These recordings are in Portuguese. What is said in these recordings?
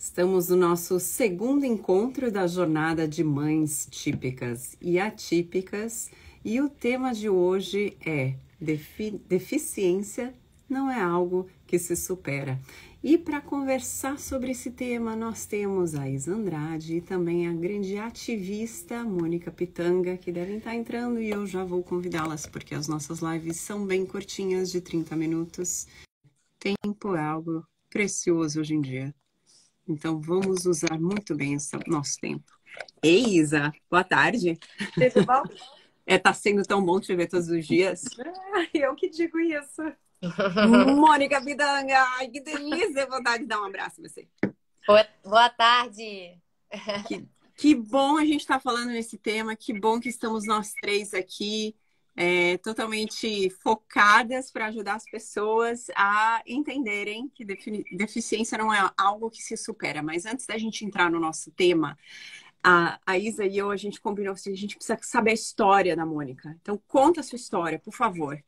Estamos no nosso segundo encontro da jornada de mães típicas e atípicas e o tema de hoje é deficiência não é algo que se supera. E para conversar sobre esse tema, nós temos a Isa Andrade e também a grande ativista Mônica Pitanga, que devem estar entrando e eu já vou convidá-las, porque as nossas lives são bem curtinhas, de 30 minutos. Tempo é algo precioso hoje em dia. Então, vamos usar muito bem esse nosso tempo. Ei, Isa, boa tarde. Tudo bom? Tá sendo tão bom te ver todos os dias. Eu que digo isso. Mônica Pitanga, ai, que delícia, vontade de dar um abraço em você. Boa tarde. Que bom a gente estar falando nesse tema, que bom que estamos nós três aqui, totalmente focadas para ajudar as pessoas a entenderem que deficiência não é algo que se supera. Mas antes da gente entrar no nosso tema, a Isa e eu, a gente combinou que a gente precisa saber a história da Mônica. Então, conta a sua história, por favor.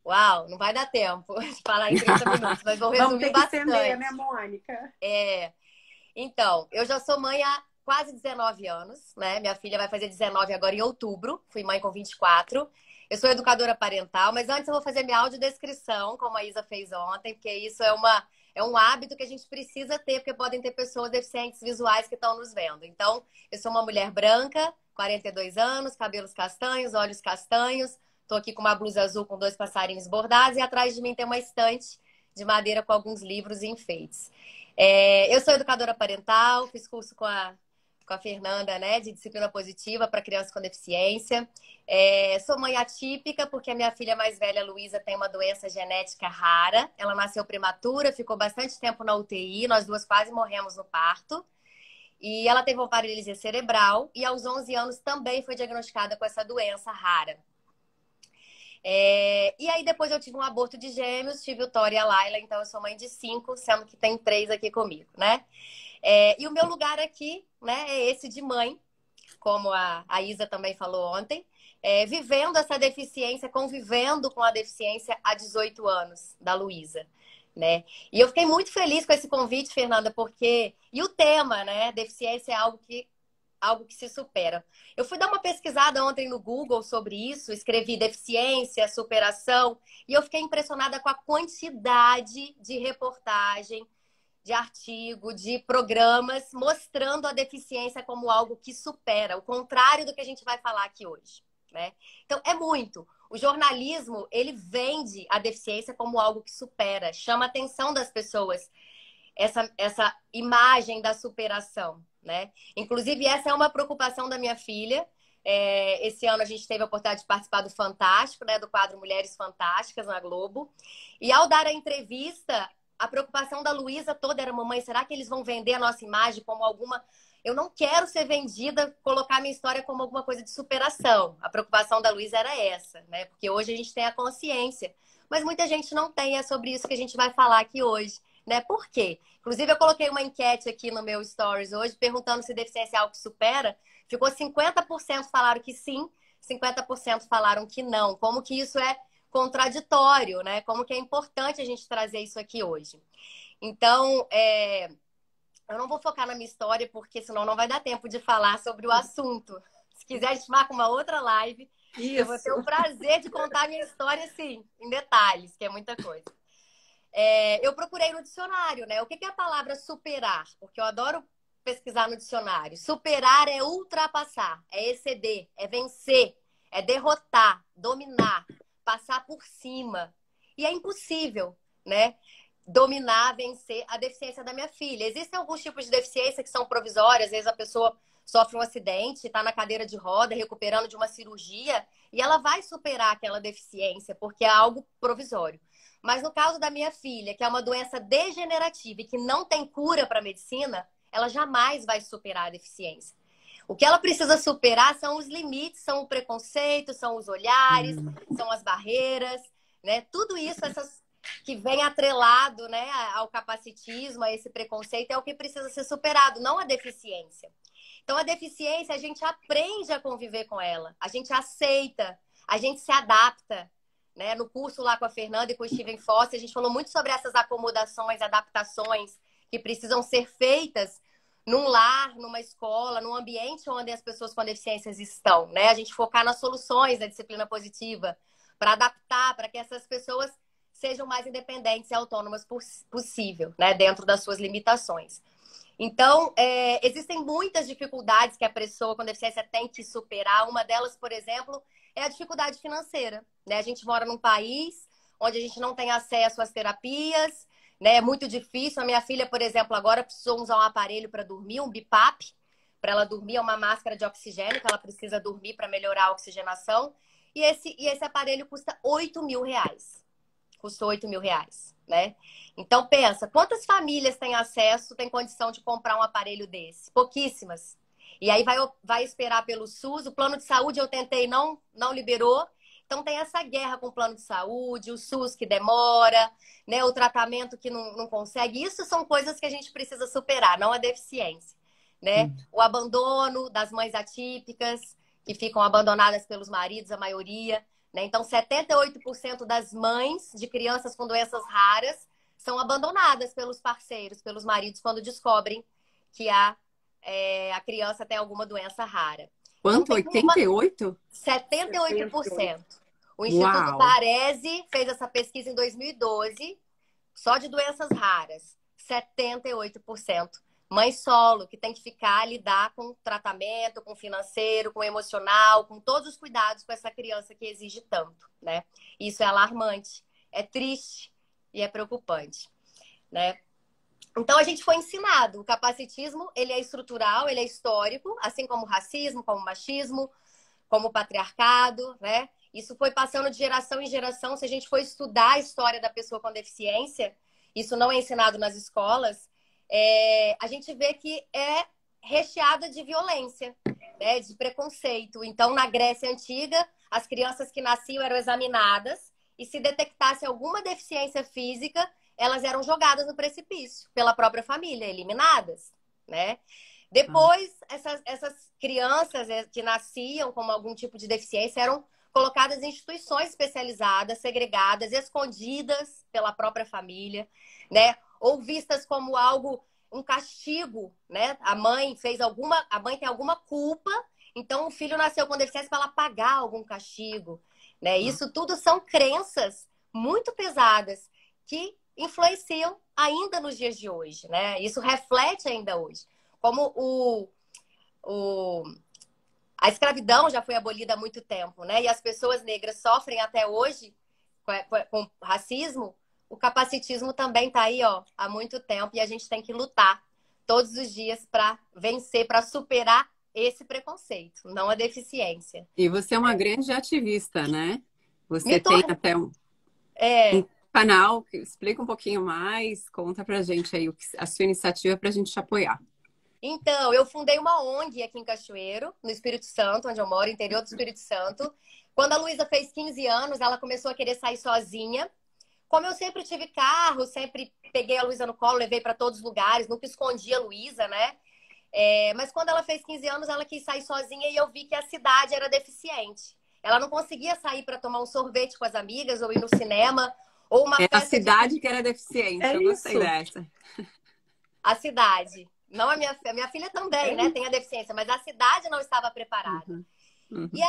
Uau, não vai dar tempo de falar em 30 minutos, mas vou resumir bastante. Entender, né, Mônica? Então, eu já sou mãe há quase 19 anos, né? Minha filha vai fazer 19 agora em outubro. Fui mãe com 24. Eu sou educadora parental, mas antes eu vou fazer minha audiodescrição, como a Isa fez ontem, porque isso é um hábito que a gente precisa ter, porque podem ter pessoas deficientes visuais que estão nos vendo. Então, eu sou uma mulher branca, 42 anos, cabelos castanhos, olhos castanhos. Estou aqui com uma blusa azul com 2 passarinhos bordados e atrás de mim tem uma estante de madeira com alguns livros e enfeites. Eu sou educadora parental, fiz curso com a Fernanda, né, de disciplina positiva para crianças com deficiência. Sou mãe atípica porque a minha filha mais velha, Luísa, tem uma doença genética rara. Ela nasceu prematura, ficou bastante tempo na UTI, nós duas quase morremos no parto. E ela teve uma paralisia cerebral e aos 11 anos também foi diagnosticada com essa doença rara. E aí depois eu tive um aborto de gêmeos, tive o Thor e a Laila, então eu sou mãe de 5, sendo que tem 3 aqui comigo, né? E o meu lugar aqui, né, é esse de mãe, como a Isa também falou ontem, vivendo essa deficiência, convivendo com a deficiência há 18 anos, da Luísa, né? E eu fiquei muito feliz com esse convite, Fernanda, porque... E o tema, né, deficiência é algo que se supera. Eu fui dar uma pesquisada ontem no Google sobre isso, escrevi deficiência, superação, e eu fiquei impressionada com a quantidade de reportagem, de artigo, de programas mostrando a deficiência como algo que supera, o contrário do que a gente vai falar aqui hoje, né? Então, é muito. O jornalismo, ele vende a deficiência como algo que supera, chama a atenção das pessoas, essa imagem da superação, né? Inclusive, essa é uma preocupação da minha filha. Esse ano a gente teve a oportunidade de participar do Fantástico, né? Do quadro Mulheres Fantásticas na Globo. E ao dar a entrevista, a preocupação da Luísa toda era: mamãe, será que eles vão vender a nossa imagem como alguma... Eu não quero ser vendida, colocar minha história como alguma coisa de superação. A preocupação da Luísa era essa, né? Porque hoje a gente tem a consciência. Mas muita gente não tem, é sobre isso que a gente vai falar aqui hoje, né? Por quê? Inclusive, eu coloquei uma enquete aqui no meu Stories hoje, perguntando se deficiência é algo que supera. Ficou 50% falaram que sim, 50% falaram que não. Como que isso é contraditório, né? Como que é importante a gente trazer isso aqui hoje. Então, eu não vou focar na minha história, porque senão não vai dar tempo de falar sobre o assunto. Se quiser, a gente marca uma outra live. Isso. Eu vou ter o prazer de contar a minha história, assim, em detalhes, que é muita coisa. Eu procurei no dicionário, né? O que é a palavra superar? Porque eu adoro pesquisar no dicionário. Superar é ultrapassar, é exceder, é vencer, é derrotar, dominar, passar por cima. E é impossível, né? Dominar, vencer a deficiência da minha filha. Existem alguns tipos de deficiência que são provisórias. Às vezes a pessoa sofre um acidente, está na cadeira de roda, recuperando de uma cirurgia, e ela vai superar aquela deficiência, porque é algo provisório. Mas no caso da minha filha, que é uma doença degenerativa e que não tem cura para a medicina, ela jamais vai superar a deficiência. O que ela precisa superar são os limites, são o preconceito, são os olhares, são as barreiras, né? Tudo isso, que vem atrelado, né, ao capacitismo, a esse preconceito, é o que precisa ser superado, não a deficiência. Então, a deficiência, a gente aprende a conviver com ela, a gente aceita, a gente se adapta, né? No curso lá com a Fernanda e com o Steven Foster, a gente falou muito sobre essas acomodações, adaptações que precisam ser feitas num lar, numa escola, num ambiente onde as pessoas com deficiências estão, né? A gente focar nas soluções da disciplina positiva para adaptar, para que essas pessoas sejam mais independentes e autônomas possível, né? Dentro das suas limitações. Então, existem muitas dificuldades que a pessoa com deficiência tem que superar. Uma delas, por exemplo, é a dificuldade financeira, né? A gente mora num país onde a gente não tem acesso às terapias, né? É muito difícil. A minha filha, por exemplo, agora precisou usar um aparelho para dormir, um BiPAP, para ela dormir, é uma máscara de oxigênio que ela precisa dormir para melhorar a oxigenação. E esse aparelho custa R$ 8.000. Custou R$ 8.000, né? Então, pensa, quantas famílias têm acesso, têm condição de comprar um aparelho desse? Pouquíssimas. E aí vai esperar pelo SUS. O plano de saúde eu tentei, não liberou. Então, tem essa guerra com o plano de saúde, o SUS que demora, né? O tratamento que não consegue. Isso são coisas que a gente precisa superar, não a deficiência, né? O abandono das mães atípicas, que ficam abandonadas pelos maridos, a maioria, né? Então, 78% das mães de crianças com doenças raras são abandonadas pelos parceiros, pelos maridos, quando descobrem que a criança tem alguma doença rara. Quanto? Então, 88? 78%. O Instituto Uau! Varese fez essa pesquisa em 2012, só de doenças raras. 78%. Mãe solo, que tem que lidar com tratamento, com financeiro, com emocional, com todos os cuidados com essa criança que exige tanto, né? Isso é alarmante, é triste e é preocupante, né? Então, a gente foi ensinado. O capacitismo, ele é estrutural, ele é histórico, assim como o racismo, como o machismo, como o patriarcado, né? Isso foi passando de geração em geração. Se a gente for estudar a história da pessoa com deficiência, isso não é ensinado nas escolas, a gente vê que é recheada de violência, né? De preconceito. Então, na Grécia Antiga, as crianças que nasciam eram examinadas e se detectasse alguma deficiência física, elas eram jogadas no precipício pela própria família, eliminadas, né? Depois, essas crianças que nasciam com algum tipo de deficiência eram colocadas em instituições especializadas, segregadas, escondidas pela própria família, né? Ou vistas como um castigo, né? A mãe tem alguma culpa, então o filho nasceu com deficiência para ela pagar algum castigo, né? Isso tudo são crenças muito pesadas que influenciam ainda nos dias de hoje, né? Isso reflete ainda hoje. Como a escravidão já foi abolida há muito tempo, né? E as pessoas negras sofrem até hoje com racismo, o capacitismo também está aí, ó, há muito tempo e a gente tem que lutar todos os dias para vencer, para superar esse preconceito, não a deficiência. E você é uma grande ativista, né? Você Me tem torno... até um É, canal que explica um pouquinho mais, conta pra gente aí a sua iniciativa pra gente te apoiar. Então, eu fundei uma ONG aqui em Cachoeiro, no Espírito Santo, onde eu moro, interior do Espírito Santo. Quando a Luísa fez 15 anos, ela começou a querer sair sozinha. Como eu sempre tive carro, sempre peguei a Luísa no colo, levei para todos os lugares, nunca escondi a Luísa, né? Mas quando ela fez 15 anos, ela quis sair sozinha e eu vi que a cidade era deficiente. Ela não conseguia sair para tomar um sorvete com as amigas ou ir no cinema ou uma a festa cidade que era deficiente, eu gostei isso. dessa. A cidade. Não a minha filha também, né? Tem a deficiência, mas a cidade não estava preparada. Uhum. E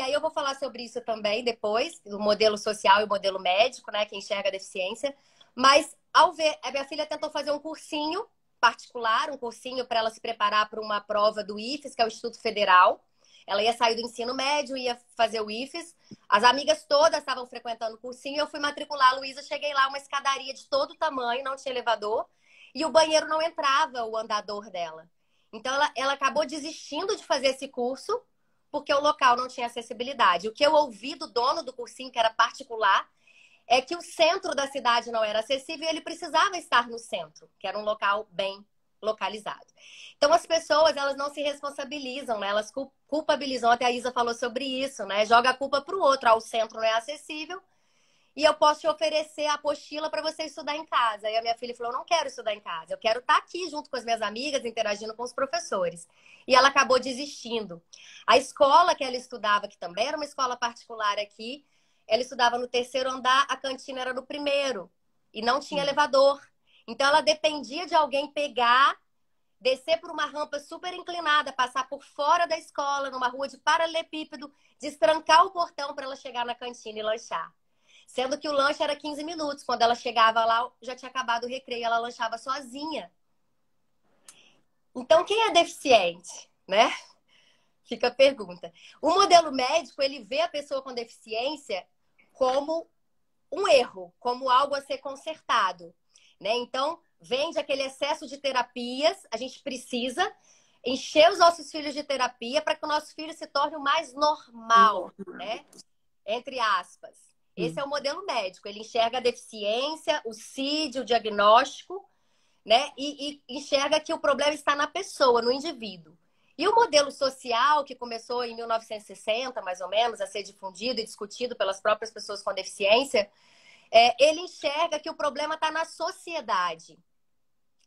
aí eu vou falar sobre isso também depois, o modelo social e o modelo médico, né? Que enxerga a deficiência. Mas ao ver, a minha filha tentou fazer um cursinho particular, um cursinho para ela se preparar para uma prova do IFES, que é o Instituto Federal. Ela ia sair do ensino médio, ia fazer o IFES. As amigas todas estavam frequentando o cursinho. Eu fui matricular a Luísa, cheguei lá, uma escadaria de todo tamanho, não tinha elevador. E o banheiro não entrava, o andador dela. Então, ela acabou desistindo de fazer esse curso porque o local não tinha acessibilidade. O que eu ouvi do dono do cursinho, que era particular, é que o centro da cidade não era acessível e ele precisava estar no centro, que era um local bem localizado. Então, as pessoas, elas não se responsabilizam, né? Elas culpabilizam. Até a Isa falou sobre isso, né? Joga a culpa para o outro. O centro não é acessível e eu posso te oferecer a apostila para você estudar em casa. E a minha filha falou, eu não quero estudar em casa. Eu quero estar aqui junto com as minhas amigas, interagindo com os professores. E ela acabou desistindo. A escola que ela estudava, que também era uma escola particular aqui, ela estudava no 3º andar, a cantina era no 1º. E não tinha elevador. Então ela dependia de alguém pegar, descer por uma rampa super inclinada, passar por fora da escola, numa rua de paralelepípedo, destrancar o portão para ela chegar na cantina e lanchar. Sendo que o lanche era 15 minutos. Quando ela chegava lá, já tinha acabado o recreio, ela lanchava sozinha. Então, quem é deficiente, né? Fica a pergunta. O modelo médico, ele vê a pessoa com deficiência como um erro, como algo a ser consertado, né? Então, vende aquele excesso de terapias, a gente precisa encher os nossos filhos de terapia para que o nosso filho se torne o mais normal, né? Entre aspas. Esse é o modelo médico. Ele enxerga a deficiência, o CID, o diagnóstico, né? E enxerga que o problema está na pessoa, no indivíduo. E o modelo social, que começou em 1960, mais ou menos, a ser difundido e discutido pelas próprias pessoas com deficiência, ele enxerga que o problema está na sociedade.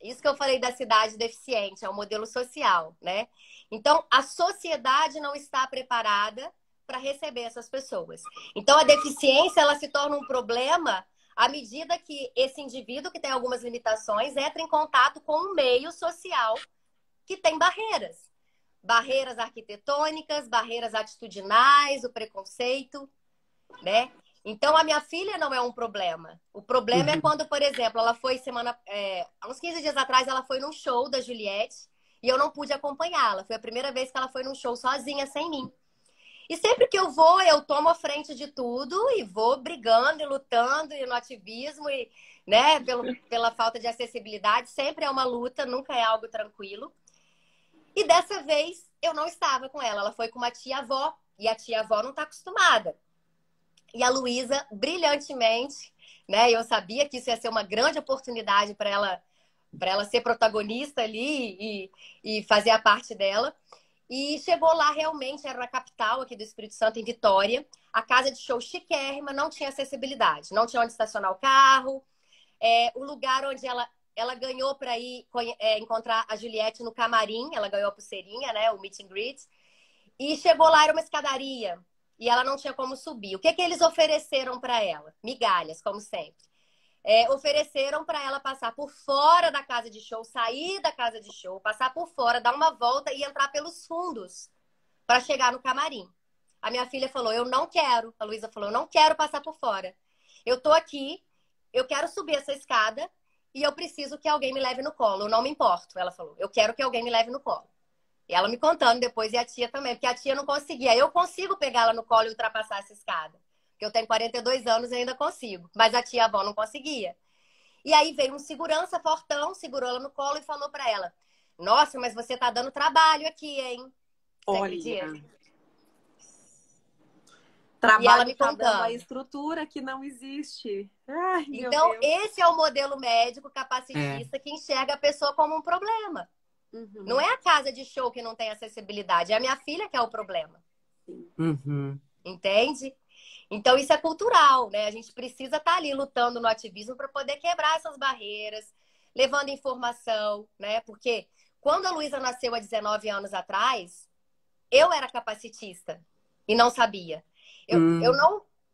Isso que eu falei da cidade deficiente, é o modelo social, né? Então, a sociedade não está preparada para receber essas pessoas. Então, a deficiência, ela se torna um problema à medida que esse indivíduo, que tem algumas limitações, entra em contato com um meio social que tem barreiras. Barreiras arquitetônicas, barreiras atitudinais, o preconceito, né? Então, a minha filha não é um problema. O problema é quando, por exemplo, ela foi há uns 15 dias atrás, ela foi num show da Juliette e eu não pude acompanhá-la. Foi a primeira vez que ela foi num show sozinha, sem mim. E sempre que eu vou, eu tomo a frente de tudo e vou brigando e lutando e no ativismo e, né, pela falta de acessibilidade. Sempre é uma luta, nunca é algo tranquilo. E dessa vez eu não estava com ela. Ela foi com uma tia-avó e a tia-avó não está acostumada. E a Luísa, brilhantemente, né? Eu sabia que isso ia ser uma grande oportunidade para ela ser protagonista ali e fazer a parte dela. E chegou lá realmente, era na capital aqui do Espírito Santo, em Vitória. A casa de show chiquérrima, não tinha acessibilidade. Não tinha onde estacionar o carro. O lugar onde ela ganhou para ir encontrar a Juliette no camarim. Ela ganhou a pulseirinha, né? O meet and greet. E chegou lá, era uma escadaria. E ela não tinha como subir. O que eles ofereceram para ela? Migalhas, como sempre. Ofereceram para ela passar por fora da casa de show, sair da casa de show, passar por fora, dar uma volta e entrar pelos fundos para chegar no camarim. A minha filha falou, eu não quero. A Luísa falou, eu não quero passar por fora. Eu tô aqui, eu quero subir essa escada e eu preciso que alguém me leve no colo. Eu não me importo, ela falou. Eu quero que alguém me leve no colo. E ela me contando depois, e a tia também, porque a tia não conseguia. Eu consigo pegá-la no colo e ultrapassar essa escada. Porque eu tenho 42 anos e ainda consigo. Mas a tia-avó não conseguia. E aí veio um segurança fortão, segurou ela no colo e falou pra ela, nossa, mas você tá dando trabalho aqui, hein? Você acredita? Trabalho, e ela me tá contando. dando a estrutura que não existe. Ai, então, meu Deus. esse é o modelo médico capacitista que enxerga a pessoa como um problema. Não é a casa de show que não tem acessibilidade, é a minha filha que é o problema. Entende? Então, isso é cultural, né? A gente precisa estar ali lutando no ativismo para poder quebrar essas barreiras, levando informação, né? Porque quando a Luísa nasceu há 19 anos atrás, eu era capacitista e não sabia. Eu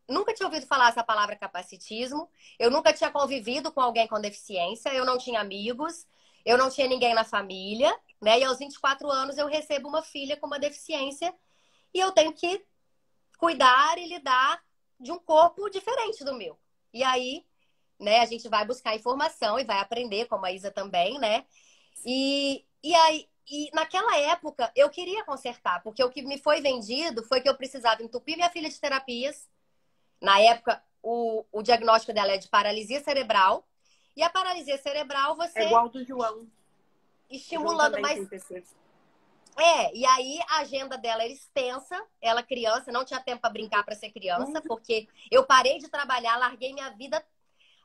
nunca tinha ouvido falar essa palavra capacitismo, eu nunca tinha convivido com alguém com deficiência, eu não tinha amigos, eu não tinha ninguém na família, né? E aos 24 anos eu recebo uma filha com uma deficiência e eu tenho que cuidar e lidar de um corpo diferente do meu. E aí, né, a gente vai buscar informação e vai aprender, como a Isa também, né? E naquela época eu queria consertar, porque o que me foi vendido foi que eu precisava entupir minha filha de terapias. Na época, o diagnóstico dela é de paralisia cerebral. E a paralisia cerebral, você... É igual do João. Estimulando mais... e aí a agenda dela era extensa. Ela criança, não tinha tempo para brincar para ser criança, porque eu parei de trabalhar, larguei minha vida,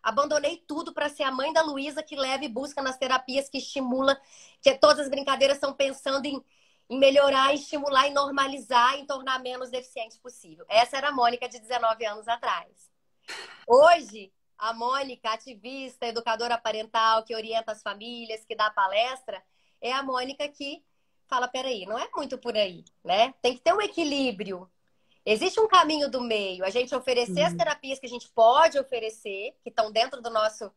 abandonei tudo para ser a mãe da Luísa, que leva e busca nas terapias, que estimula, que todas as brincadeiras são pensando em melhorar, em estimular, em normalizar, em tornar menos deficiente possível. Essa era a Mônica de 19 anos atrás. Hoje, a Mônica, ativista, educadora parental, que orienta as famílias, que dá palestra, é a Mônica que fala, peraí, não é muito por aí, né? Tem que ter um equilíbrio. Existe um caminho do meio. A gente oferecer as terapias que a gente pode oferecer, que estão dentro da nossa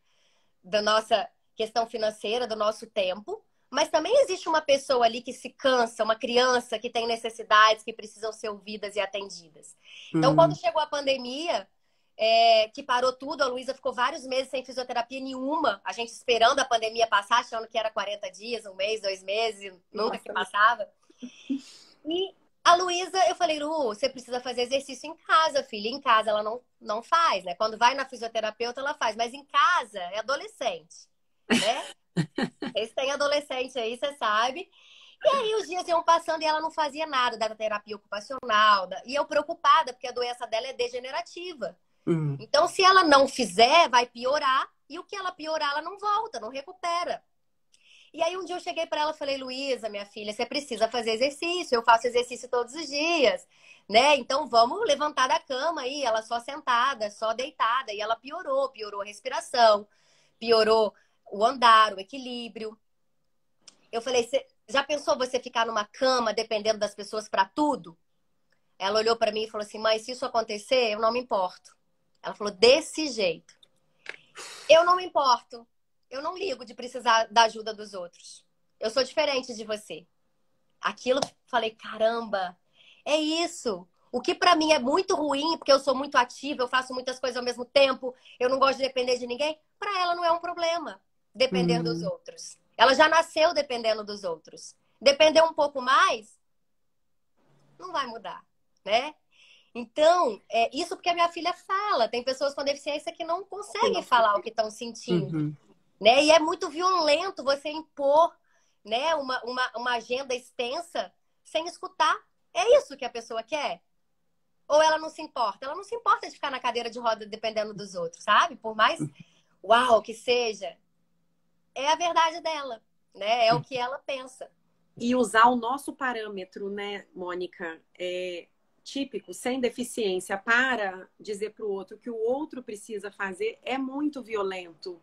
questão financeira, do nosso tempo, mas também existe uma pessoa ali que se cansa, uma criança que tem necessidades que precisam ser ouvidas e atendidas. Então, quando chegou a pandemia, que parou tudo, a Luísa ficou vários meses sem fisioterapia nenhuma, a gente esperando a pandemia passar, achando que era 40 dias, um mês, 2 meses, nunca que passava. E a Luísa, eu falei, Lu, você precisa fazer exercício em casa, filha. Em casa ela não faz, né? Quando vai na fisioterapeuta, ela faz. Mas em casa é adolescente, né? Eles têm adolescente aí, você sabe. E aí os dias iam passando e ela não fazia nada da terapia ocupacional. E eu preocupada, porque a doença dela é degenerativa. Então, se ela não fizer, vai piorar. E o que ela piorar, ela não volta, não recupera. E aí um dia eu cheguei para ela e falei, Luísa, minha filha, você precisa fazer exercício. Eu faço exercício todos os dias, né? Então vamos levantar da cama aí. Ela só sentada, só deitada. E ela piorou a respiração, piorou o andar, o equilíbrio. Eu falei, já pensou você ficar numa cama dependendo das pessoas para tudo? Ela olhou para mim e falou assim, mãe, se isso acontecer, eu não me importo. Ela falou, desse jeito. Eu não me importo. Eu não ligo de precisar da ajuda dos outros. Eu sou diferente de você. Aquilo, falei, caramba, é isso. O que pra mim é muito ruim, porque eu sou muito ativa, eu faço muitas coisas ao mesmo tempo, eu não gosto de depender de ninguém, pra ela não é um problema depender dos outros. Ela já nasceu dependendo dos outros. Depender um pouco mais, não vai mudar, né? Então, isso porque a minha filha fala. Tem pessoas com deficiência que não conseguem falar o que estão sentindo. Né? E é muito violento você impor, né, uma agenda extensa sem escutar. É isso que a pessoa quer? Ou ela não se importa? Ela não se importa de ficar na cadeira de roda dependendo dos outros, sabe? Por mais uau que seja, é a verdade dela, né? É o que ela pensa. E usar o nosso parâmetro, né, Mônica, típico, sem deficiência, para dizer para o outro que o outro precisa fazer, é muito violento.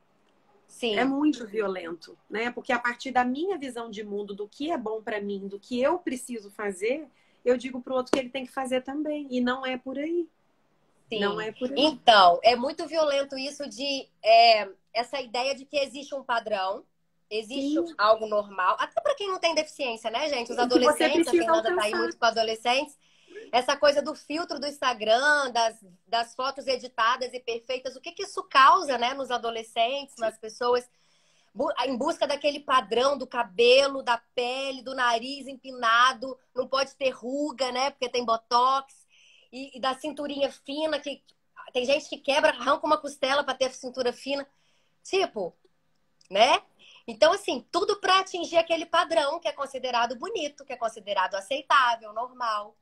Sim. É muito violento, né? Porque a partir da minha visão de mundo, do que é bom para mim, do que eu preciso fazer, eu digo pro outro que ele tem que fazer também. E não é por aí. Sim. Não é por aí. Então, é muito violento isso de essa ideia de que existe um padrão, existe Sim. algo normal. Até para quem não tem deficiência, né, gente? Os adolescentes, a Fernanda tá aí muito com adolescentes. Essa coisa do filtro do Instagram, das fotos editadas e perfeitas, o que isso causa, né, nos adolescentes, nas pessoas, em busca daquele padrão do cabelo, da pele, do nariz empinado, não pode ter ruga, né, porque tem botox, e da cinturinha fina, que tem gente que quebra, arranca uma costela para ter cintura fina, tipo, né? Então, assim, tudo para atingir aquele padrão que é considerado bonito, que é considerado aceitável, normal.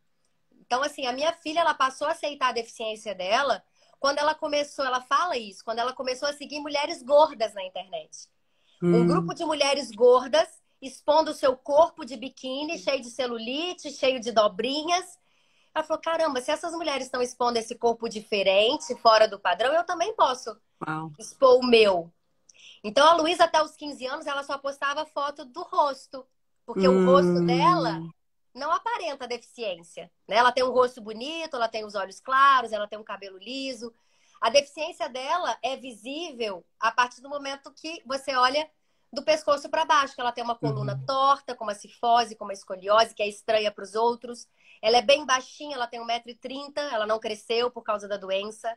Então, assim, a minha filha, ela passou a aceitar a deficiência dela quando ela começou, ela fala isso, quando ela começou a seguir mulheres gordas na internet. Um grupo de mulheres gordas expondo o seu corpo de biquíni, cheio de celulite, cheio de dobrinhas. Ela falou, caramba, se essas mulheres estão expondo esse corpo diferente, fora do padrão, eu também posso expor o meu. Então, a Luísa, até os 15 anos, ela só postava foto do rosto. Porque o rosto dela não aparenta deficiência, né? Ela tem um rosto bonito, ela tem os olhos claros, ela tem um cabelo liso. A deficiência dela é visível a partir do momento que você olha do pescoço para baixo, que ela tem uma coluna torta, com uma cifose, com uma escoliose, que é estranha para os outros. Ela é bem baixinha, ela tem 1,30 m, ela não cresceu por causa da doença.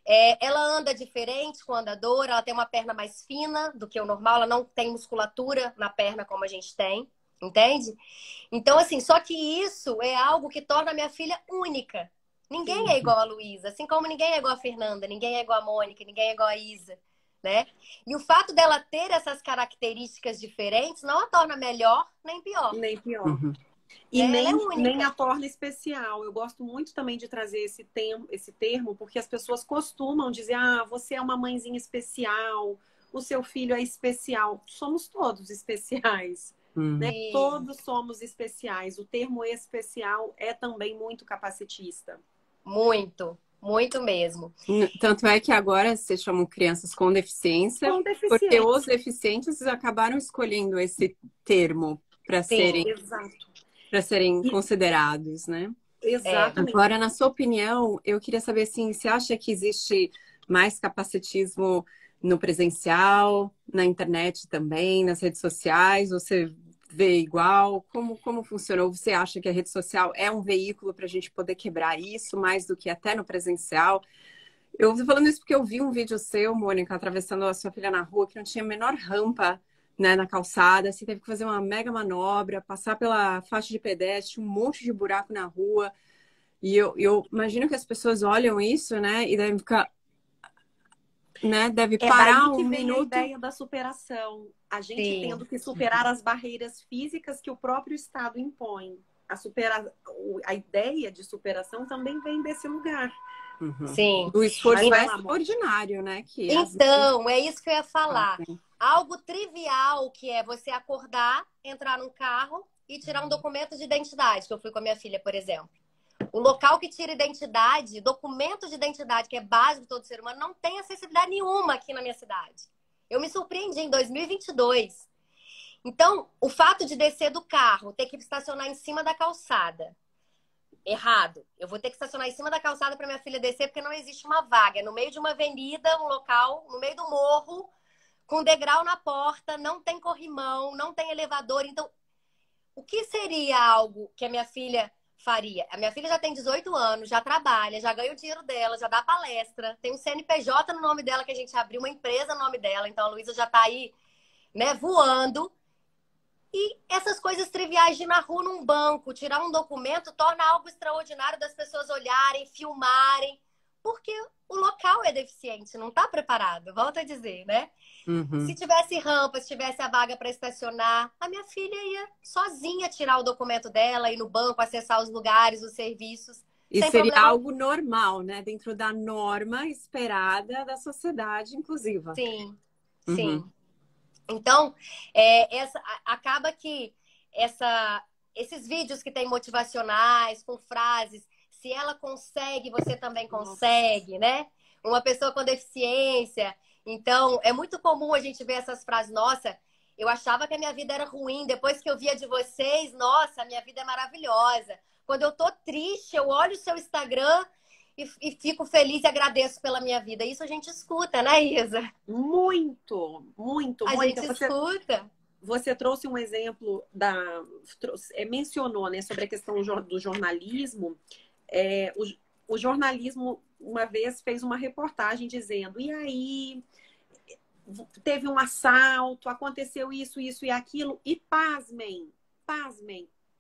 Ela anda diferente com o andador, ela tem uma perna mais fina do que o normal, ela não tem musculatura na perna como a gente tem. Entende? Então, assim, só que isso é algo que torna a minha filha única. Ninguém é igual a Luísa, assim como ninguém é igual a Fernanda, ninguém é igual a Mônica, ninguém é igual a Isa, né? E o fato dela ter essas características diferentes não a torna melhor nem pior. Nem pior. E nem a torna especial. Eu gosto muito também de trazer esse termo, porque as pessoas costumam dizer, você é uma mãezinha especial, o seu filho é especial. Somos todos especiais. Né? Todos somos especiais. O termo especial é também muito capacitista. Muito, muito mesmo. Tanto é que agora se chamam crianças com deficiência, porque os deficientes acabaram escolhendo esse termo para serem considerados, né? Exatamente. Agora, na sua opinião, eu queria saber assim, você acha que existe mais capacitismo no presencial, na internet também, nas redes sociais? Você vê igual? Como funcionou? Você acha que a rede social é um veículo para a gente poder quebrar isso mais do que até no presencial? Eu tô falando isso porque eu vi um vídeo seu, Mônica, atravessando a sua filha na rua, que não tinha a menor rampa, né, na calçada. Você teve que fazer uma mega manobra, passar pela faixa de pedestre, um monte de buraco na rua. E eu imagino que as pessoas olham isso, né, e devem ficar, né, deve É parar daí que um vem a minuto. ideia da superação. A gente Sim. tendo que superar as barreiras físicas que o próprio Estado impõe. A ideia de superação também vem desse lugar. Uhum. Sim. Do esforço Mas vai lá, extraordinário, né, que as Então, é isso que eu ia falar. fazem. Algo trivial que é você acordar, entrar num carro e tirar um documento de identidade, que eu fui com a minha filha, por exemplo. O local que tira identidade, documento de identidade, que é básico de todo ser humano, não tem acessibilidade nenhuma aqui na minha cidade. Eu me surpreendi em 2022. Então, o fato de descer do carro, ter que estacionar em cima da calçada, errado. Eu vou ter que estacionar em cima da calçada para minha filha descer, porque não existe uma vaga. É no meio de uma avenida, um local, no meio do morro, com degrau na porta, não tem corrimão, não tem elevador. Então, o que seria algo que a minha filha faria? A minha filha já tem 18 anos, já trabalha, já ganha o dinheiro dela, já dá palestra, tem um CNPJ no nome dela, que a gente abriu uma empresa no nome dela. Então, a Luísa já tá aí, né, voando. E essas coisas triviais de ir na rua, num banco, tirar um documento, torna algo extraordinário das pessoas olharem, filmarem, porque o local é deficiente, não está preparado, volto a dizer, né? Uhum. Se tivesse rampa, se tivesse a vaga para estacionar, a minha filha ia sozinha tirar o documento dela, ir no banco, acessar os lugares, os serviços, E sem seria problema. algo normal, né? Dentro da norma esperada da sociedade inclusiva. Sim, Uhum. sim. Então, acaba que esses vídeos que tem motivacionais, com frases, se ela consegue, você também consegue, né? Uma pessoa com deficiência. Então, é muito comum a gente ver essas frases. Nossa, eu achava que a minha vida era ruim. Depois que eu via de vocês, nossa, a minha vida é maravilhosa. Quando eu tô triste, eu olho o seu Instagram e fico feliz e agradeço pela minha vida. Isso a gente escuta, né, Isa? Muito, muito. A Mônica, gente escuta. você trouxe um exemplo mencionou, né, sobre a questão do jornalismo. O jornalismo uma vez fez uma reportagem dizendo: e aí teve um assalto, aconteceu isso, isso e aquilo, e pasmem,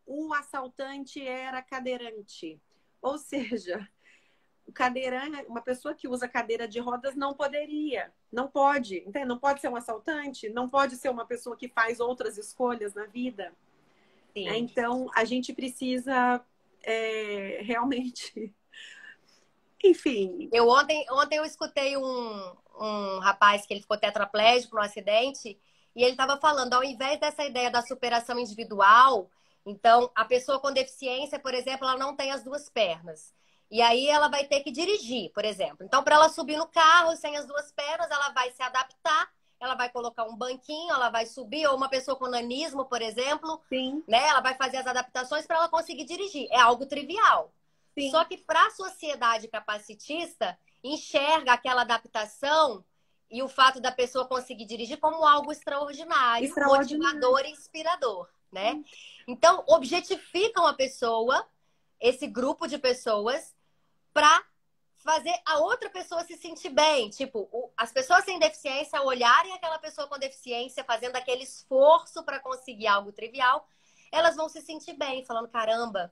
o assaltante era cadeirante. Ou seja, o cadeirante, uma pessoa que usa cadeira de rodas não pode, entende? Não pode ser um assaltante, não pode ser uma pessoa que faz outras escolhas na vida. Então, a gente precisa realmente... Enfim. Ontem eu escutei um rapaz que ele ficou tetraplégico no acidente e ele estava falando, ao invés dessa ideia da superação individual, então a pessoa com deficiência, por exemplo, ela não tem as duas pernas. E aí ela vai ter que dirigir, por exemplo. Então, para ela subir no carro sem as duas pernas, ela vai se adaptar, ela vai colocar um banquinho, ela vai subir, ou uma pessoa com nanismo, por exemplo, Sim. né? Ela vai fazer as adaptações para ela conseguir dirigir. É algo trivial. Sim. Só que para a sociedade capacitista, enxerga aquela adaptação e o fato da pessoa conseguir dirigir como algo extraordinário, motivador e inspirador, né? Então, objetificam a pessoa, esse grupo de pessoas, para fazer a outra pessoa se sentir bem. Tipo, as pessoas sem deficiência olharem aquela pessoa com deficiência, fazendo aquele esforço para conseguir algo trivial, elas vão se sentir bem, falando, caramba,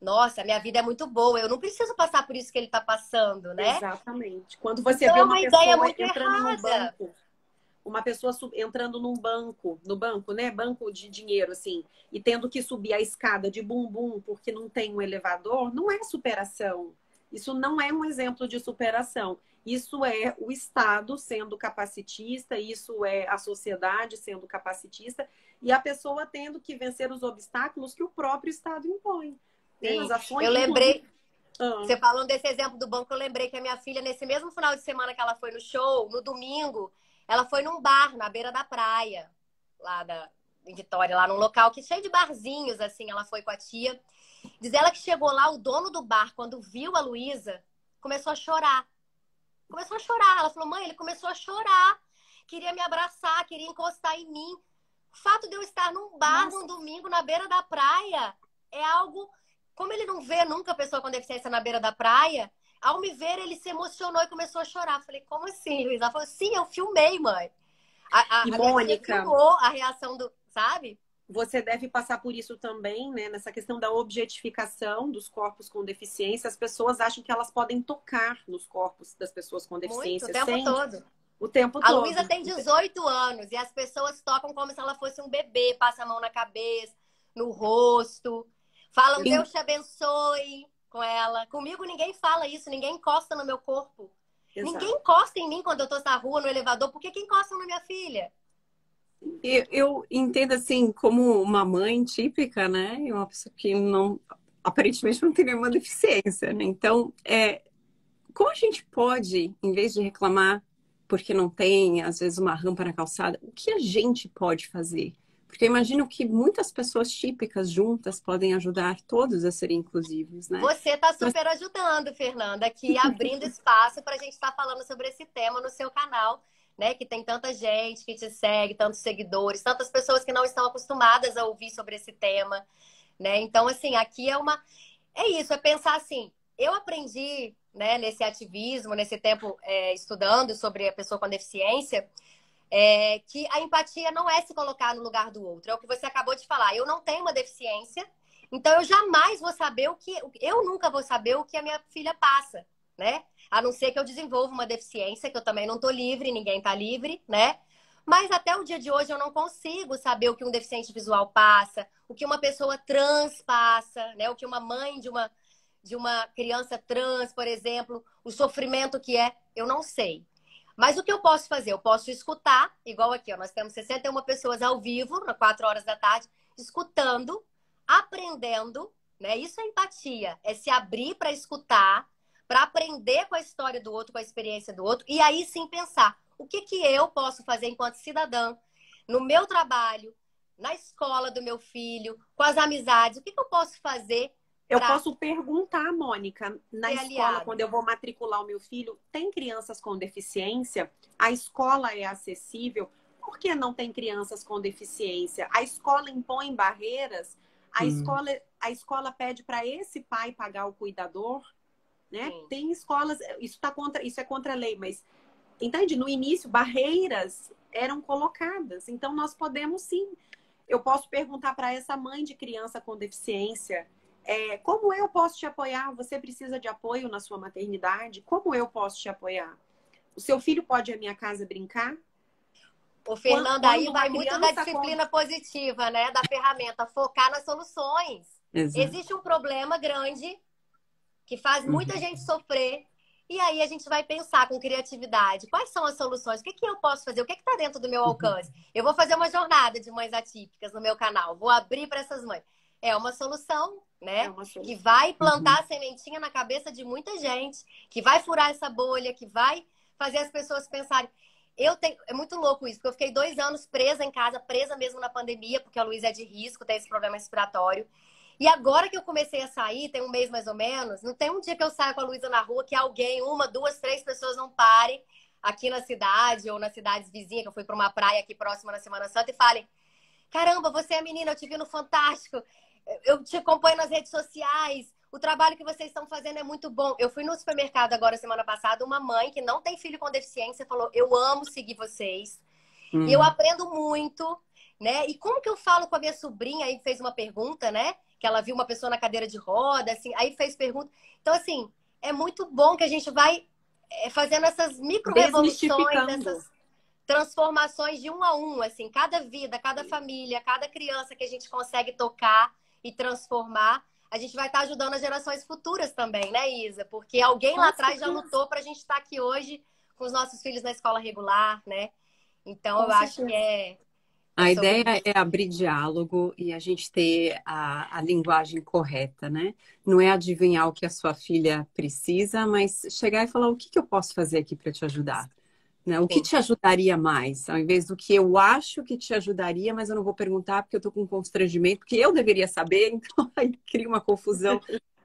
nossa, minha vida é muito boa, eu não preciso passar por isso que ele está passando, né? Exatamente. Quando você então, vê uma ideia pessoa muito entrando errada. num banco, uma pessoa entrando no banco, né? Banco de dinheiro, assim, e tendo que subir a escada de bumbum porque não tem um elevador, não é superação. Isso não é um exemplo de superação. Isso é o Estado sendo capacitista, isso é a sociedade sendo capacitista e a pessoa tendo que vencer os obstáculos que o próprio Estado impõe. Sim. As ações, eu lembrei, você falando desse exemplo do banco, eu lembrei que a minha filha, nesse mesmo final de semana que ela foi no show, no domingo, ela foi num bar na beira da praia, lá em Vitória, lá num local que cheio de barzinhos, assim, ela foi com a tia. Diz ela que chegou lá, o dono do bar, quando viu a Luísa, começou a chorar. Ela falou, mãe, ele começou a chorar. queria me abraçar, queria encostar em mim. O fato de eu estar num bar num domingo na beira da praia é algo... Como ele não vê nunca pessoa com deficiência na beira da praia, ao me ver, ele se emocionou e começou a chorar. Falei, como assim, Luísa? Ela falou, sim, eu filmei, mãe. A Mônica, filmou a reação do... Sabe? Você deve passar por isso também, né? Nessa questão da objetificação dos corpos com deficiência. As pessoas acham que elas podem tocar nos corpos das pessoas com deficiência. Muito, o tempo todo. O tempo A todo. Luísa tem 18 anos e as pessoas tocam como se ela fosse um bebê, passa a mão na cabeça, no rosto, falam Deus te abençoe com ela. Comigo ninguém fala isso, ninguém encosta no meu corpo. Exato. Ninguém encosta em mim quando eu tô na rua, no elevador, por que encosta na minha filha? Eu entendo assim, como uma mãe típica, né? Uma pessoa que não, aparentemente não tem nenhuma deficiência, né? Então, como a gente pode, em vez de reclamar porque não tem, às vezes, uma rampa na calçada, o que a gente pode fazer? Porque eu imagino que muitas pessoas típicas juntas podem ajudar todos a serem inclusivos, né? Você está super ajudando, Fernanda, aqui abrindo espaço para a gente estar falando sobre esse tema no seu canal, né? Que tem tanta gente que te segue, tantos seguidores, tantas pessoas que não estão acostumadas a ouvir sobre esse tema, né? Então, assim, aqui é isso, é pensar assim, eu aprendi, né, nesse ativismo, nesse tempo estudando sobre a pessoa com deficiência, que a empatia não é se colocar no lugar do outro. É o que você acabou de falar. Eu não tenho uma deficiência, então eu jamais vou saber eu nunca vou saber o que a minha filha passa, né? A não ser que eu desenvolva uma deficiência, que eu também não tô livre, ninguém tá livre, né? Mas até o dia de hoje eu não consigo saber o que um deficiente visual passa, o que uma pessoa trans passa, né? O que uma mãe de uma criança trans, por exemplo, o sofrimento que eu não sei. Mas o que eu posso fazer? Eu posso escutar, igual aqui, ó, nós temos 61 pessoas ao vivo, às 4 horas da tarde, escutando, aprendendo, né? Isso é empatia, é se abrir para escutar, para aprender com a história do outro, com a experiência do outro, e aí sim pensar, o que eu posso fazer enquanto cidadã, no meu trabalho, na escola do meu filho, com as amizades, o que eu posso fazer? Eu posso perguntar, Mônica, na escola, aliado. quando eu vou matricular o meu filho, tem crianças com deficiência? A escola é acessível? Por que não tem crianças com deficiência? A escola impõe barreiras? A escola pede para esse pai pagar o cuidador? Né? Tem escolas, isso é contra a lei, mas entende? No início, barreiras eram colocadas. Então, nós podemos sim. Eu posso perguntar para essa mãe de criança com deficiência, como eu posso te apoiar? Você precisa de apoio na sua maternidade? Como eu posso te apoiar? O seu filho pode ir à minha casa brincar? Ô, Fernanda, aí vai muito da disciplina positiva, né? Da ferramenta, focar nas soluções. Exato. Existe um problema grande que faz muita gente sofrer. E aí a gente vai pensar com criatividade. Quais são as soluções? O que eu posso fazer? O que está dentro do meu alcance? Eu vou fazer uma jornada de mães atípicas no meu canal. Vou abrir para essas mães. É uma solução, né? Que vai plantar a sementinha na cabeça de muita gente, que vai furar essa bolha, que vai fazer as pessoas pensarem. É muito louco isso, porque eu fiquei 2 anos presa em casa, presa mesmo na pandemia, porque a Luísa é de risco, tem esse problema respiratório. E agora que eu comecei a sair, tem um mês mais ou menos, não tem um dia que eu saia com a Luísa na rua que alguém, 1, 2, 3 pessoas não parem aqui na cidade ou nas cidades vizinhas, que eu fui para uma praia aqui próxima na Semana Santa, e falem: caramba, você é menina, eu te vi no Fantástico, eu te acompanho nas redes sociais, o trabalho que vocês estão fazendo é muito bom. Eu fui no supermercado agora, semana passada, uma mãe que não tem filho com deficiência falou: eu amo seguir vocês, e eu aprendo muito, né? E como que eu falo com a minha sobrinha, aí fez uma pergunta, né? Que ela viu uma pessoa na cadeira de roda, assim, aí fez pergunta. Então, assim, é muito bom que a gente vai fazendo essas micro-revoluções, essas transformações de 1 a 1, assim, cada vida, cada família, cada criança que a gente consegue tocar e transformar, a gente vai estar ajudando as gerações futuras também, né, Isa? Porque alguém lá atrás já lutou para a gente estar aqui hoje com os nossos filhos na escola regular, né? Então, eu acho que a ideia é abrir diálogo e a gente ter a linguagem correta, né? Não é adivinhar o que a sua filha precisa, mas chegar e falar: o que eu posso fazer aqui para te ajudar? Né? O que te ajudaria mais? Ao invés do que eu acho que te ajudaria, mas eu não vou perguntar porque eu estou com constrangimento, porque eu deveria saber, então aí cria uma confusão.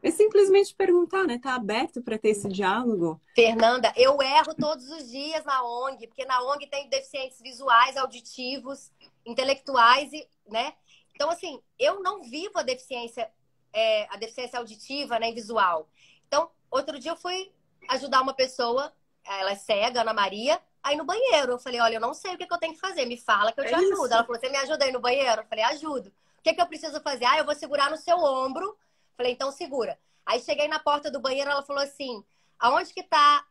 É simplesmente perguntar, né? Tá aberto para ter esse diálogo? Fernanda, eu erro todos os dias na ONG, porque na ONG tem deficientes visuais, auditivos, intelectuais, né? Então, assim, eu não vivo a deficiência auditiva, né, e visual. Então, outro dia eu fui ajudar uma pessoa, ela é cega, Ana Maria, aí no banheiro. Eu falei, olha, eu não sei o que eu tenho que fazer, me fala que eu te ajudo. Ela falou, você me ajuda aí no banheiro? Eu falei, ajudo. O que eu preciso fazer? Ah, eu vou segurar no seu ombro. Falei, então segura. Aí cheguei na porta do banheiro, ela falou assim, aonde que tá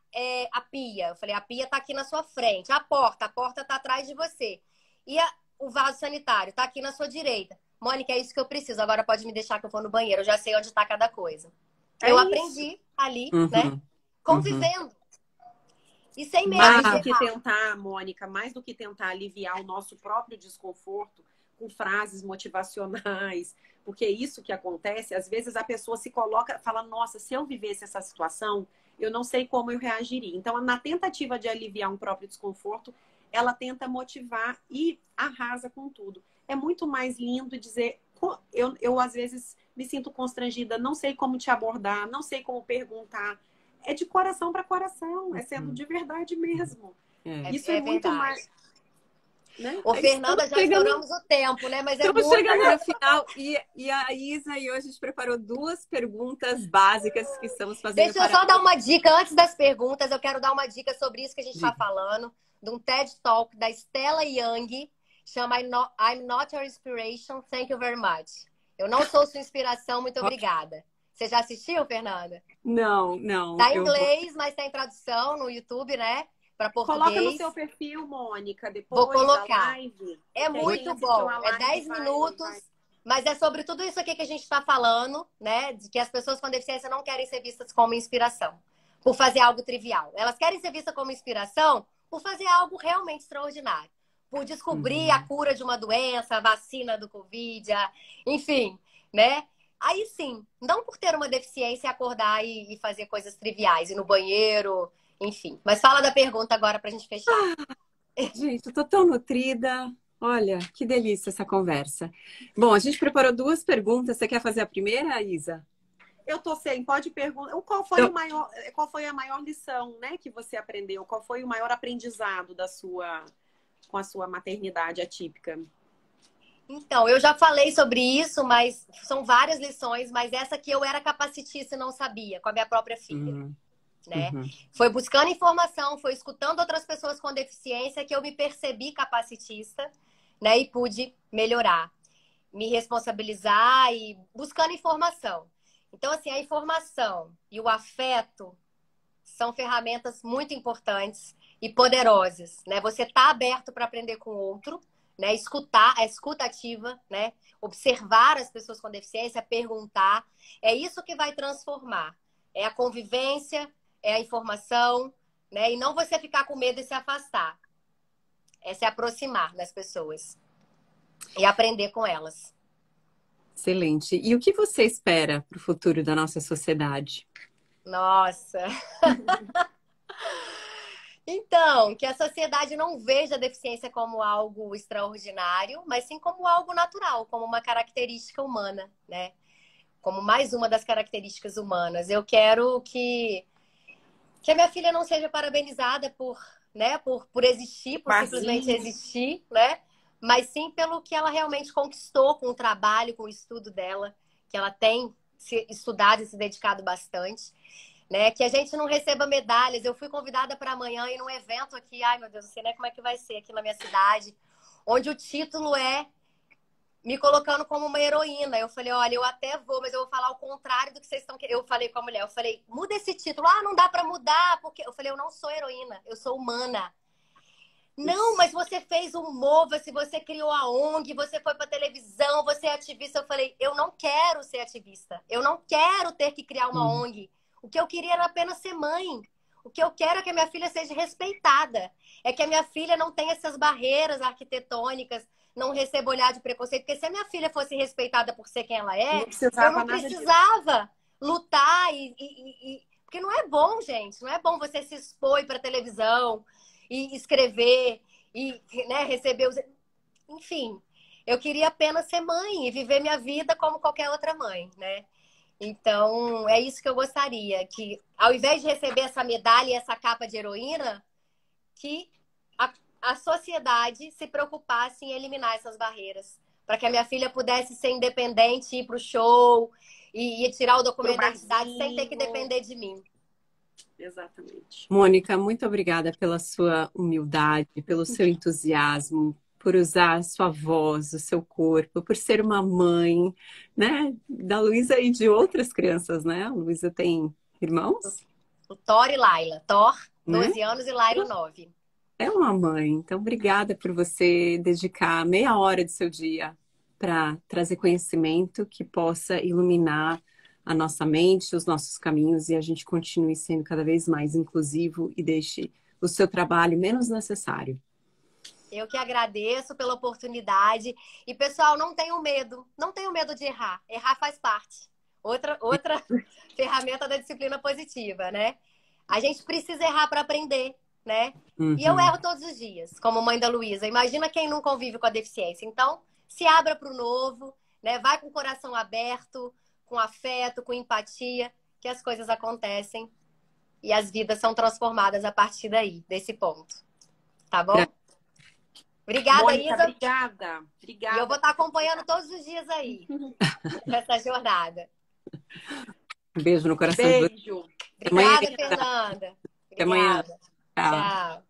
a pia? Eu falei, a pia tá aqui na sua frente. A porta tá atrás de você. E o vaso sanitário tá aqui na sua direita. Mônica, é isso que eu preciso. Agora pode me deixar que eu vou no banheiro. Eu já sei onde tá cada coisa. Eu aprendi ali, né? Convivendo. E sem medo Mais de do que errar. tentar, Mônica, mais do que tentar aliviar o nosso próprio desconforto com frases motivacionais, porque é isso que acontece, às vezes a pessoa se coloca, fala, nossa, se eu vivesse essa situação, eu não sei como eu reagiria. Então, na tentativa de aliviar um próprio desconforto, ela tenta motivar e arrasa com tudo. É muito mais lindo dizer, eu às vezes me sinto constrangida, não sei como te abordar, não sei como perguntar. É de coração para coração, é sendo de verdade mesmo. Isso é muito verdade. mais. Né? Ô, Fernanda, já estouramos o tempo, né? Mas estamos chegando no final e a Isa e hoje a gente preparou 2 perguntas básicas que estamos fazendo. Deixa eu só dar uma dica antes das perguntas. Eu quero dar uma dica sobre isso que a gente está falando, de um TED Talk da Stella Young, chama I'm Not Your Inspiration, Thank You Very Much. Eu não sou sua inspiração, muito obrigada. Você já assistiu, Fernanda? Não. Tá em inglês, mas tá em tradução no YouTube, né? Para português. Coloca no seu perfil, Mônica, depois vou colocar. da live. É muito bom. É 10 minutos, mas é sobre tudo isso aqui que a gente está falando, né? De que as pessoas com deficiência não querem ser vistas como inspiração, por fazer algo trivial. Elas querem ser vistas como inspiração por fazer algo realmente extraordinário. Por descobrir a cura de uma doença, a vacina do Covid, enfim, né? Aí sim, não por ter uma deficiência acordar e fazer coisas triviais, ir no banheiro, enfim. Mas fala da pergunta agora pra gente fechar. Gente, eu tô tão nutrida. Olha, que delícia essa conversa. Bom, a gente preparou 2 perguntas. Você quer fazer a primeira, Isa? Eu tô sem, pode perguntar. Qual foi a maior lição, né, que você aprendeu? Qual foi o maior aprendizado com a sua maternidade atípica? Então, eu já falei sobre isso, mas são várias lições, mas essa que eu era capacitista e não sabia, com a minha própria filha. Né? Foi buscando informação, foi escutando outras pessoas com deficiência que eu me percebi capacitista, né? E pude melhorar, me responsabilizar e buscando informação. Então, assim, a informação e o afeto são ferramentas muito importantes e poderosas, né? Você tá aberto para aprender com o outro, né? Escutar, a escuta ativa, né? Observar as pessoas com deficiência, perguntar. É isso que vai transformar. É a convivência, é a informação, né? E não você ficar com medo e se afastar. É se aproximar das pessoas e aprender com elas. Excelente. E o que você espera para o futuro da nossa sociedade? Nossa! Então, que a sociedade não veja a deficiência como algo extraordinário, mas sim como algo natural, como uma característica humana, né? Como mais uma das características humanas. Eu quero que a minha filha não seja parabenizada por existir, por simplesmente existir, né? Mas sim pelo que ela realmente conquistou com o trabalho, com o estudo dela, que ela tem estudado e se dedicado bastante, né? Que a gente não receba medalhas. Eu fui convidada para amanhã ir num evento aqui, ai meu Deus, não sei nem como é que vai ser aqui na minha cidade, onde o título é me colocando como uma heroína. Eu falei, olha, eu até vou, mas eu vou falar o contrário do que vocês estão querendo. Eu falei com a mulher, eu falei, muda esse título. Ah, não dá para mudar, porque... Eu falei, eu não sou heroína, eu sou humana. Não, mas você fez um MOVA, se você criou a ONG, você foi pra televisão, você é ativista. Eu falei, eu não quero ser ativista. Eu não quero ter que criar uma ONG. O que eu queria era apenas ser mãe. O que eu quero é que a minha filha seja respeitada. É que a minha filha não tenha essas barreiras arquitetônicas, não receba olhar de preconceito. Porque se a minha filha fosse respeitada por ser quem ela é, eu não precisava lutar Porque não é bom, gente. Não é bom você se expor para televisão e escrever e, né, receber os... Enfim, eu queria apenas ser mãe e viver minha vida como qualquer outra mãe, né? Então, é isso que eu gostaria, que ao invés de receber essa medalha e essa capa de heroína, que a sociedade se preocupasse em eliminar essas barreiras, para que a minha filha pudesse ser independente, ir para o show e tirar o documento de identidade sem ter que depender de mim. Exatamente. Mônica, muito obrigada pela sua humildade, pelo seu entusiasmo, por usar a sua voz, o seu corpo, por ser uma mãe, né, da Luísa e de outras crianças, né? A Luísa tem irmãos? O Thor e Laila. Thor, Né? 12 anos, e Laila, 9. É uma mãe. Então, obrigada por você dedicar meia hora do seu dia para trazer conhecimento que possa iluminar a nossa mente, os nossos caminhos e a gente continue sendo cada vez mais inclusivo e deixe o seu trabalho menos necessário. Eu que agradeço pela oportunidade. E, pessoal, não tenham medo. Não tenham medo de errar. Errar faz parte. Outra ferramenta da disciplina positiva, né? A gente precisa errar para aprender, né? Uhum. E eu erro todos os dias, como mãe da Luísa. Imagina quem não convive com a deficiência. Então, se abra para o novo, né? Vai com o coração aberto, com afeto, com empatia, que as coisas acontecem e as vidas são transformadas a partir daí, desse ponto. Tá bom? Obrigada, Mônica, Isa. Obrigada. E eu vou estar acompanhando todos os dias aí, nessa jornada. Um beijo no coração. Beijo. Obrigada, Fernanda. Até amanhã. Obrigada. Tchau. Tchau.